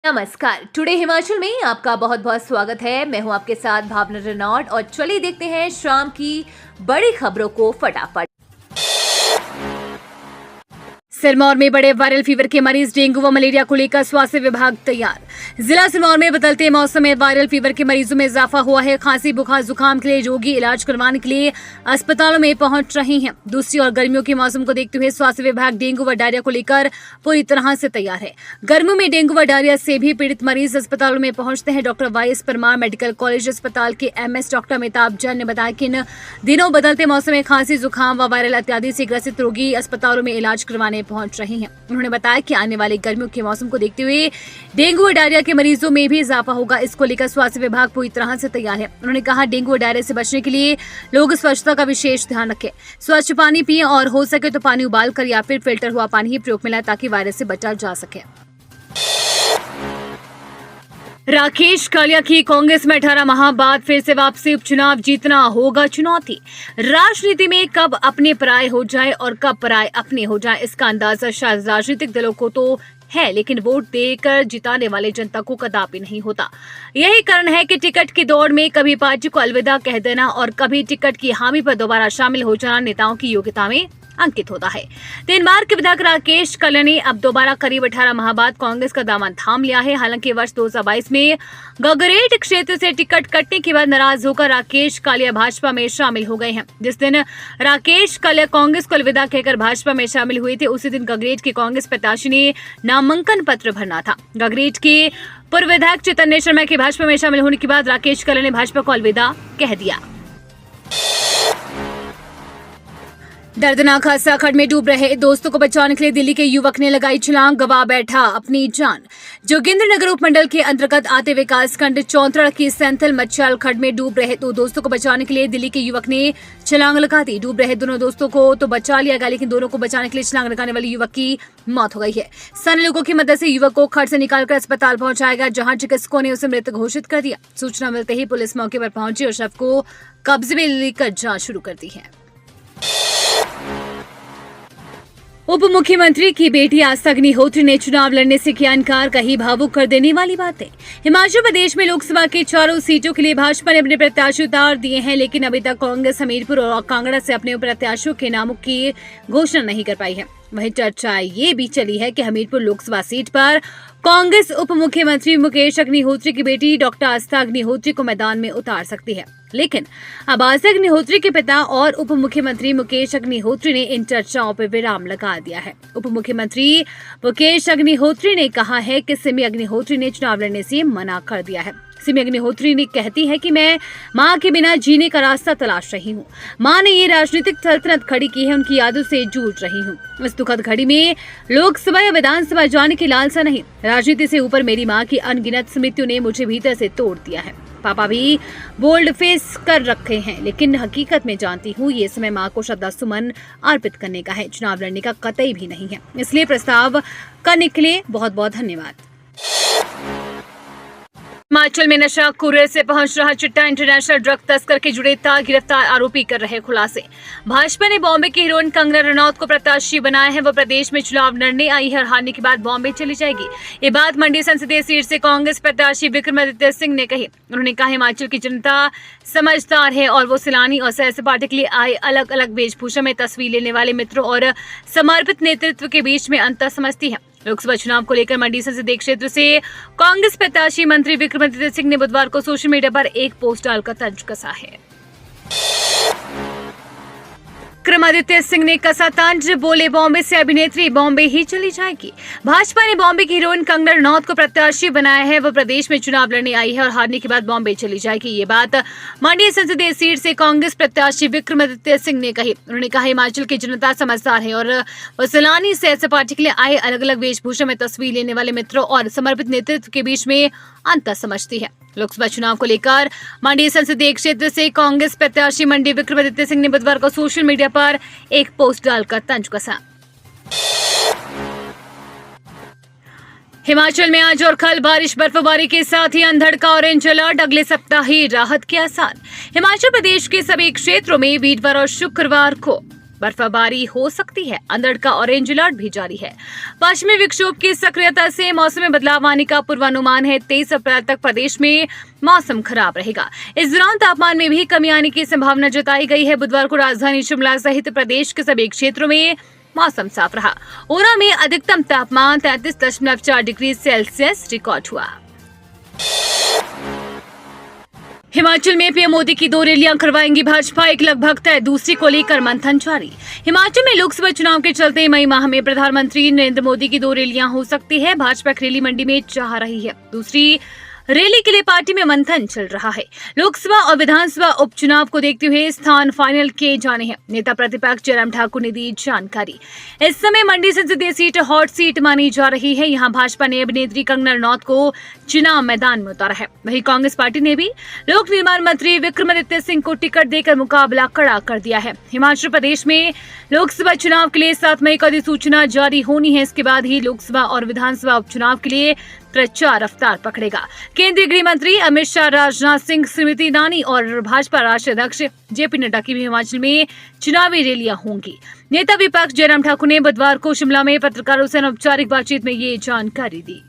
नमस्कार। टुडे हिमाचल में आपका बहुत बहुत स्वागत है। मैं हूं आपके साथ भावना रेनॉल्ड और चलिए देखते हैं शाम की बड़ी खबरों को फटाफट। सिरमौर में बड़े वायरल फीवर के मरीज, डेंगू व मलेरिया को लेकर स्वास्थ्य विभाग तैयार। जिला सिरमौर में बदलते मौसम में वायरल फीवर के मरीजों में इजाफा हुआ है। खांसी, बुखार, जुकाम के लिए रोगी इलाज करवाने के लिए अस्पतालों में पहुंच रहे हैं। दूसरी ओर गर्मियों के मौसम को देखते हुए स्वास्थ्य विभाग डेंगू व डायरिया को लेकर पूरी तरह से तैयार है। गर्मियों में डेंगू व डायरिया से भी पीड़ित मरीज अस्पतालों में पहुंचते हैं। डॉक्टर वाई.एस. परमार मेडिकल कॉलेज अस्पताल के MS डॉक्टर अमिताभ जैन ने बताया कि इन दिनों बदलते मौसम में खांसी, जुकाम व वायरल इत्यादि से ग्रसित रोगी अस्पतालों में इलाज करवाने पहुंच रहे हैं। उन्होंने बताया कि आने वाले गर्मियों के मौसम को देखते हुए डेंगू व डायरिया के मरीजों में भी इजाफा होगा। इसको लेकर स्वास्थ्य विभाग पूरी तरह से तैयार है। उन्होंने कहा, डेंगू व डायरिया से बचने के लिए लोग स्वच्छता का विशेष ध्यान रखें, स्वच्छ पानी पिएं और हो सके तो पानी उबाल कर या फिर फिल्टर हुआ पानी ही प्रयोग में लाएं ताकि वायरस से बचा जा सके। राकेश कालिया की कांग्रेस में 18 माह बाद फिर से वापसी, उपचुनाव जीतना होगा चुनौती। राजनीति में कब अपने पराये हो जाए और कब पराये अपने हो जाए, इसका अंदाजा शायद राजनीतिक दलों को तो है, लेकिन वोट देकर जिताने वाले जनता को कदापि नहीं होता। यही कारण है कि टिकट की दौड़ में कभी पार्टी को अलविदा कह देना और कभी टिकट की हामी पर दोबारा शामिल हो जाना नेताओं की योग्यता में अंकित होता है। 3 बार के विधायक राकेश कालिया ने अब दोबारा करीब 18 माह बाद कांग्रेस का दामन थाम लिया है। हालांकि वर्ष 2022 में गगरेट क्षेत्र से टिकट कटने के बाद नाराज होकर राकेश कालिया भाजपा में शामिल हो गए हैं। जिस दिन राकेश कालिया कांग्रेस को अलविदा कहकर भाजपा में शामिल हुए थे, उसी दिन गगरेट के कांग्रेस प्रत्याशी ने नामांकन पत्र भरना था। गगरेट के पूर्व विधायक चैतन्य शर्मा के भाजपा में शामिल होने के बाद राकेश कालिया ने भाजपा को अलविदा कह दिया। दर्दनाक हादसा, खड्ड में डूब रहे दोस्तों को बचाने के लिए दिल्ली के युवक ने लगाई छलांग, गंवा बैठा अपनी जान। जोगिंद्रनगर उपमंडल के अंतर्गत आते विकास खंड चौंतरा की सैंथल मच्छाल खड्ड में डूब रहे 2 दोस्तों को बचाने के लिए दिल्ली के युवक ने छलांग लगा दी। डूब रहे दोनों दोस्तों को तो बचा लिया गया, लेकिन दोनों को बचाने के लिए छलांग लगाने वाले युवक की मौत हो गई है। स्थानीय लोगों की मदद से युवक को खड्ड से निकालकर अस्पताल पहुंचाया गया, जहां चिकित्सकों ने उसे मृत घोषित कर दिया। सूचना मिलते ही पुलिस मौके पर पहुंची और शव को कब्जे में लेकर जांच शुरू कर दी है। उप मुख्यमंत्री की बेटी आस्था अग्निहोत्री ने चुनाव लड़ने से किया इनकार, कही भावुक कर देने वाली बातें। हिमाचल प्रदेश में लोकसभा की 4 सीटों के लिए भाजपा ने अपने प्रत्याशी उतार दिए हैं, लेकिन अभी तक कांग्रेस हमीरपुर और कांगड़ा से अपने प्रत्याशियों के नामों की घोषणा नहीं कर पाई है। वहीं चर्चा ये भी चली है कि हमीरपुर लोकसभा सीट पर कांग्रेस उप मुख्यमंत्री मुकेश अग्निहोत्री की बेटी डॉक्टर आस्था अग्निहोत्री को मैदान में उतार सकती है, लेकिन अब आस्था अग्निहोत्री के पिता और उप मुख्यमंत्री मुकेश अग्निहोत्री ने इन चर्चाओं पर विराम लगा दिया है। उप मुख्यमंत्री मुकेश अग्निहोत्री ने कहा है कि सिमी अग्निहोत्री ने चुनाव लड़ने से मना कर दिया है। सिमी अग्निहोत्री ने कहती है कि मैं मां के बिना जीने का रास्ता तलाश रही हूं। मां ने ये राजनीतिक सल्तनत खड़ी की है, उनकी यादों से जूझ रही हूं। इस दुखद घड़ी में लोकसभा या विधानसभा जाने की लालसा नहीं, राजनीति से ऊपर मेरी मां की अनगिनत स्मृतियों ने मुझे भीतर से तोड़ दिया है। पापा भी बोल्ड फेस कर रखे हैं, लेकिन हकीकत में जानती हूँ ये समय माँ को श्रद्धा सुमन अर्पित करने का है, चुनाव लड़ने का कतई भी नहीं है। इसलिए प्रस्ताव करने के लिए बहुत बहुत धन्यवाद। हिमाचल में नशा कुरियर से पहुंच रहा चिट्टा, इंटरनेशनल ड्रग तस्कर के जुड़े गिरफ्तार आरोपी कर रहे खुलासे। भाजपा ने बॉम्बे की हीरोइन कंगना रनौत को प्रत्याशी बनाया है। वो प्रदेश में चुनाव लड़ने आई है और हारने के बाद बॉम्बे चली जाएगी। ये बात मंडी संसदीय सीट से कांग्रेस प्रत्याशी विक्रमादित्य सिंह ने कही। उन्होंने कहा, हिमाचल की जनता समझदार है और वो सैलानी और सैर सपाटे के लिए आए अलग अलग वेशभूषा में तस्वीर लेने वाले मित्रों और समर्पित नेतृत्व के बीच में अंतर समझती है। लोकसभा चुनाव को लेकर मंडी संसदीय क्षेत्र से कांग्रेस प्रत्याशी मंत्री विक्रमादित्य सिंह ने बुधवार को सोशल मीडिया पर एक पोस्ट डालकर तंज कसा है। विक्रमादित्य सिंह ने कसा तंज, बोले बॉम्बे से अभिनेत्री बॉम्बे ही चली जाएगी। भाजपा ने बॉम्बे की हीरोइन कंगना रनौत को प्रत्याशी बनाया है। वो प्रदेश में चुनाव लड़ने आई है और हारने के बाद बॉम्बे चली जाएगी। ये बात मंडी संसदीय सीट से कांग्रेस प्रत्याशी विक्रमादित्य सिंह ने कही। उन्होंने कहा, हिमाचल की जनता समझदार है और वो सैलानी सैर सपाटे के लिए आए अलग अलग वेशभूषा में तस्वीर लेने वाले मित्रों और समर्पित नेतृत्व के बीच में अंतर समझती है। लोकसभा चुनाव को लेकर मंडी संसदीय क्षेत्र से कांग्रेस प्रत्याशी मंडी विक्रमादित्य सिंह ने बुधवार को सोशल मीडिया पर एक पोस्ट डालकर तंज कसा। हिमाचल में आज और कल बारिश बर्फबारी के साथ ही अंधड़ का ऑरेंज अलर्ट, अगले सप्ताह ही राहत के आसार। हिमाचल प्रदेश के सभी क्षेत्रों में वीरवार और शुक्रवार को बर्फबारी हो सकती है, अंधड़ का ऑरेंज अलर्ट भी जारी है। पश्चिमी विक्षोभ की सक्रियता से मौसम में बदलाव आने का पूर्वानुमान है। 23 अप्रैल तक प्रदेश में मौसम खराब रहेगा। इस दौरान तापमान में भी कमी आने की संभावना जताई गई है। बुधवार को राजधानी शिमला सहित प्रदेश के सभी क्षेत्रों में मौसम साफ रहा। ऊना में अधिकतम तापमान 33.4 डिग्री सेल्सियस रिकॉर्ड हुआ। हिमाचल में पीएम मोदी की 2 रैलियां करवाएंगी भाजपा, एक लगभग तय, दूसरी को लेकर मंथन जारी। हिमाचल में लोकसभा चुनाव के चलते मई माह में प्रधानमंत्री नरेंद्र मोदी की 2 रैलियां हो सकती है। भाजपा एक रैली मंडी में चाह रही है, दूसरी रैली के लिए पार्टी में मंथन चल रहा है। लोकसभा और विधानसभा उपचुनाव को देखते हुए स्थान फाइनल किए जाने हैं। नेता प्रतिपक्ष जयराम ठाकुर ने दी जानकारी। इस समय मंडी संसदीय सीट हॉट सीट मानी जा रही है। यहां भाजपा ने अभिनेत्री कंगना रनौत को चुनाव मैदान में उतारा है। वहीं कांग्रेस पार्टी ने भी लोक निर्माण मंत्री विक्रमादित्य सिंह को टिकट देकर मुकाबला कड़ा कर दिया है। हिमाचल प्रदेश में लोकसभा चुनाव के लिए 7 मई को अधिसूचना जारी होनी है। इसके बाद ही लोकसभा और विधानसभा उपचुनाव के लिए प्रचार रफ्तार पकड़ेगा। केंद्रीय गृह मंत्री अमित शाह, राजनाथ सिंह, स्मृति ईरानी और भाजपा राष्ट्रीय अध्यक्ष जेपी नड्डा की भी हिमाचल में चुनावी रैलियां होंगी। नेता विपक्ष जयराम ठाकुर ने बुधवार को शिमला में पत्रकारों से अनौपचारिक बातचीत में ये जानकारी दी।